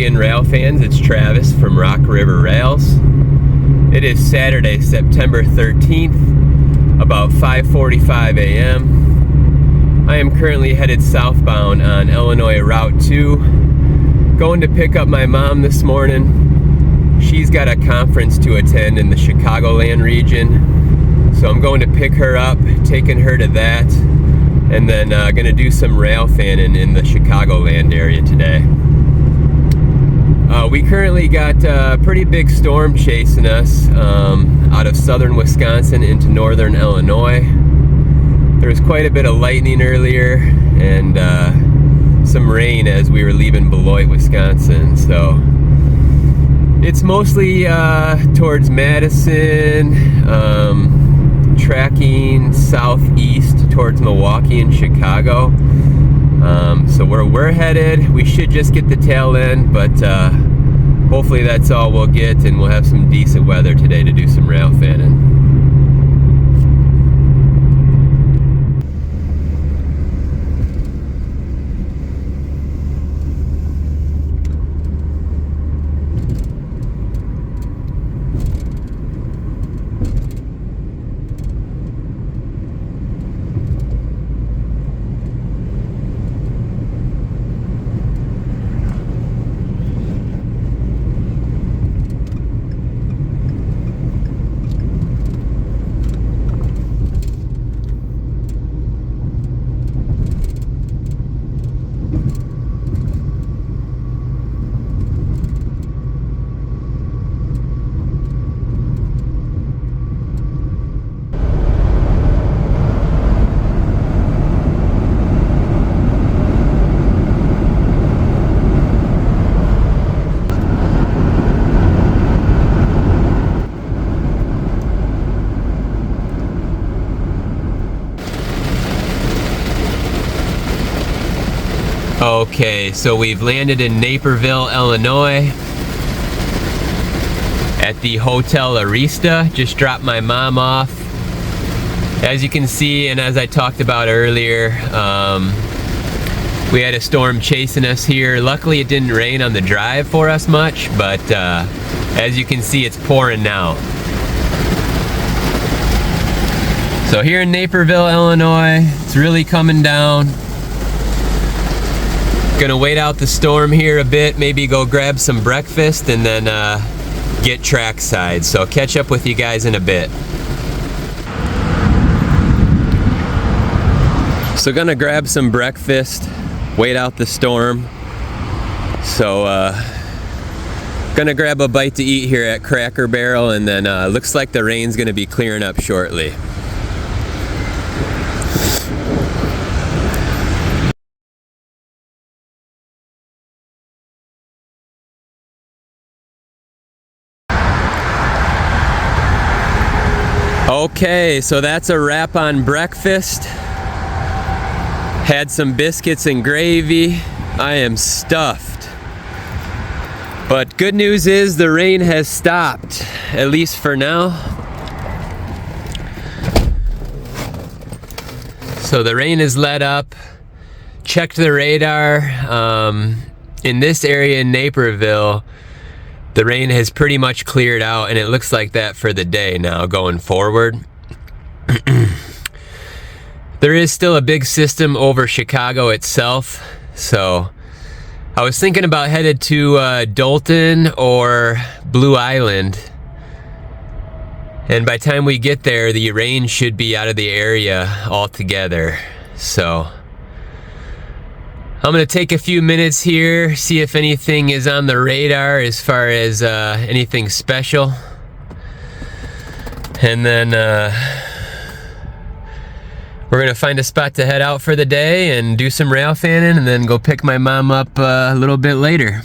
again, rail fans. It's Travis from RockRiverRails. It is Saturday, September 13th, about 5:45 a.m. I am currently headed southbound on Illinois Route 2, going to pick up my mom this morning. She's got a conference to attend in the Chicagoland region, so I'm going to pick her up, taking her to that, and then going to do some rail fanning in the Chicagoland area today. We currently got a pretty big storm chasing us out of southern Wisconsin into northern Illinois. There was quite a bit of lightning earlier and some rain as we were leaving Beloit, Wisconsin. So it's mostly towards Madison, tracking southeast towards Milwaukee and Chicago. So where we're headed, we should just get the tail end, but hopefully that's all we'll get, and we'll have some decent weather today to do some rail fanning. Okay, so we've landed in Naperville, Illinois at the Hotel Arista. Just dropped my mom off. As you can see, and as I talked about earlier, we had a storm chasing us here. Luckily it didn't rain on the drive for us much, but as you can see, it's pouring now. So here in Naperville, Illinois, it's really coming down. Gonna wait out the storm here a bit, maybe go grab some breakfast, and then get trackside. So catch up with you guys in a bit. So gonna grab some breakfast, wait out the storm. So gonna grab a bite to eat here at Cracker Barrel, and then looks like the rain's gonna be clearing up shortly. Okay, so that's a wrap on breakfast. Had some biscuits and gravy. I am stuffed. But good news is the rain has stopped, at least for now. So the rain has let up. Checked the radar. In this area in Naperville, the rain has pretty much cleared out, and it looks like that for the day now going forward. There is still a big system over Chicago itself, so I was thinking about headed to Dolton or Blue Island, and by the time we get there, the rain should be out of the area altogether. So I'm gonna take a few minutes here, see if anything is on the radar as far as anything special. And then we're gonna find a spot to head out for the day and do some rail fanning, and then go pick my mom up a little bit later.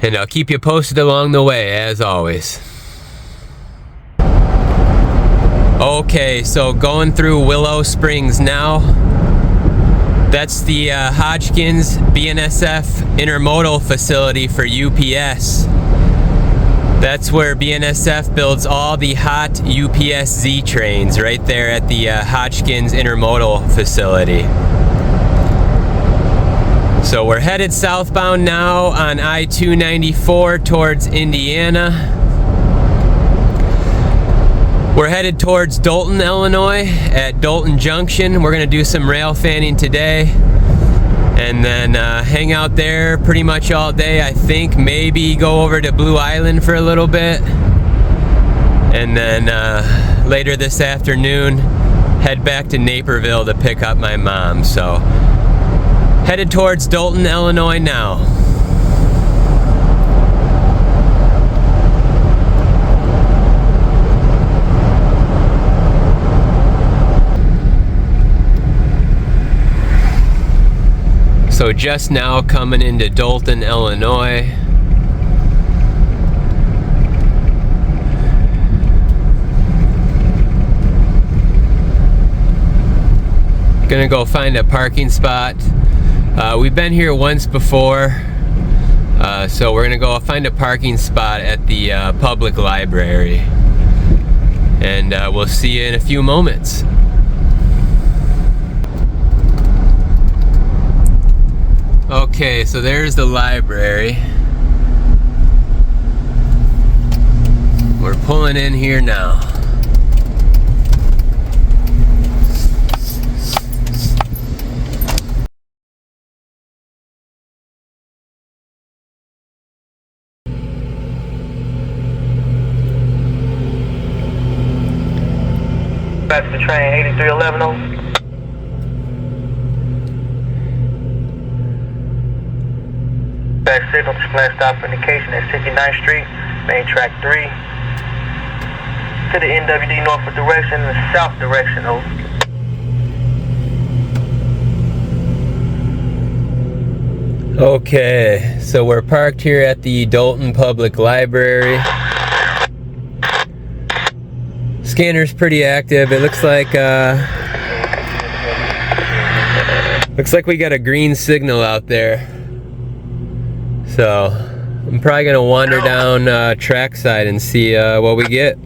And I'll keep you posted along the way, as always. Okay, so going through Willow Springs now. That's the Hodgkins BNSF intermodal facility for UPS. That's where BNSF builds all the hot UPS Z trains, right there at the Hodgkins intermodal facility. So we're headed southbound now on I-294 towards Indiana. We're headed towards Dolton, Illinois at Dolton Junction. We're gonna do some rail fanning today and then hang out there pretty much all day. I think maybe go over to Blue Island for a little bit. And then later this afternoon, head back to Naperville to pick up my mom. So headed towards Dolton, Illinois now. So just now coming into Dolton, Illinois. Gonna go find a parking spot. We've been here once before, so we're gonna go find a parking spot at the public library, and we'll see you in a few moments. Okay, so there's the library. We're pulling in here now. Back to the train, 8311. Back signal display stop indication at 69th Street, main track 3. To the NWD northward direction and the south direction, over. Okay, so we're parked here at the Dolton Public Library. Scanner's pretty active. It looks like we got a green signal out there. So I'm probably gonna wander down trackside and see what we get.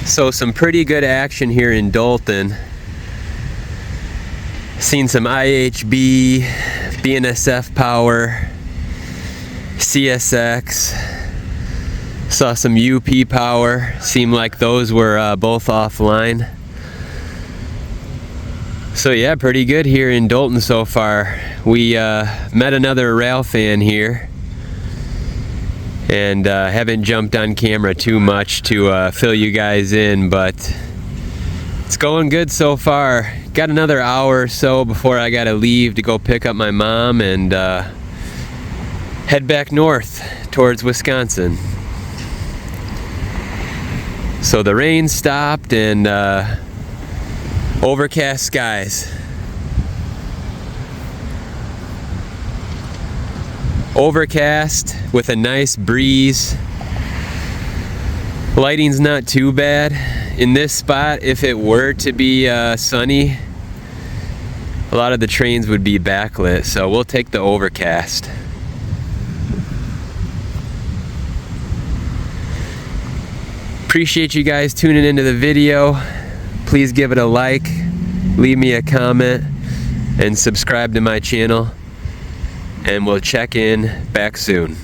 So some pretty good action here in Dolton. Seen some IHB, BNSF power, CSX. Saw some UP power. Seemed like those were both offline. So yeah, pretty good here in Dolton so far. We met another rail fan here, and haven't jumped on camera too much to fill you guys in, but it's going good so far. Got another hour or so before I gotta leave to go pick up my mom and head back north towards Wisconsin. So the rain stopped and overcast skies. Overcast with a nice breeze. Lighting's not too bad. In this spot, if it were to be sunny, a lot of the trains would be backlit, so we'll take the overcast. Appreciate you guys tuning into the video. Please give it a like, leave me a comment, and subscribe to my channel. And we'll check in back soon.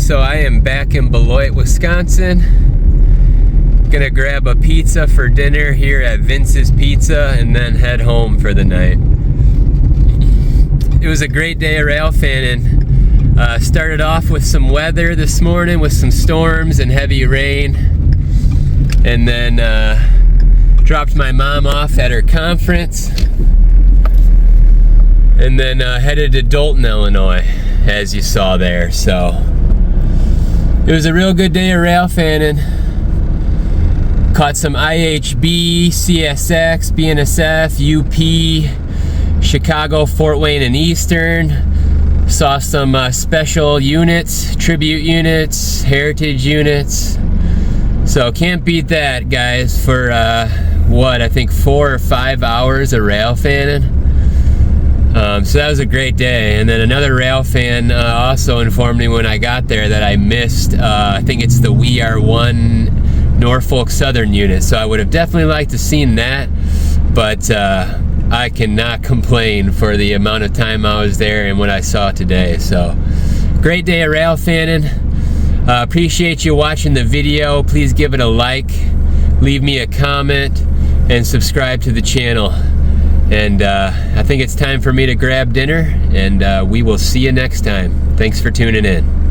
so I am back in Beloit, Wisconsin. Gonna grab a pizza for dinner here at Vince's Pizza and then head home for the night. It was a great day of rail fanning. Started off with some weather this morning with some storms and heavy rain, and then dropped my mom off at her conference, and then headed to Dolton, Illinois, as you saw there. So it was a real good day of rail fanning. Caught some IHB, CSX, BNSF, UP, Chicago, Fort Wayne, and Eastern. Saw some special units, tribute units, heritage units. So can't beat that, guys, for what, I think 4 or 5 hours of rail fanning. So that was a great day. And then another rail fan also informed me when I got there that I missed, I think it's the We Are One Norfolk Southern unit. So I would have definitely liked to seen that, but I cannot complain for the amount of time I was there and what I saw today. So great day of rail fanning. Appreciate you watching the video. Please give it a like, leave me a comment, and subscribe to the channel. And I think it's time for me to grab dinner, and we will see you next time. Thanks for tuning in.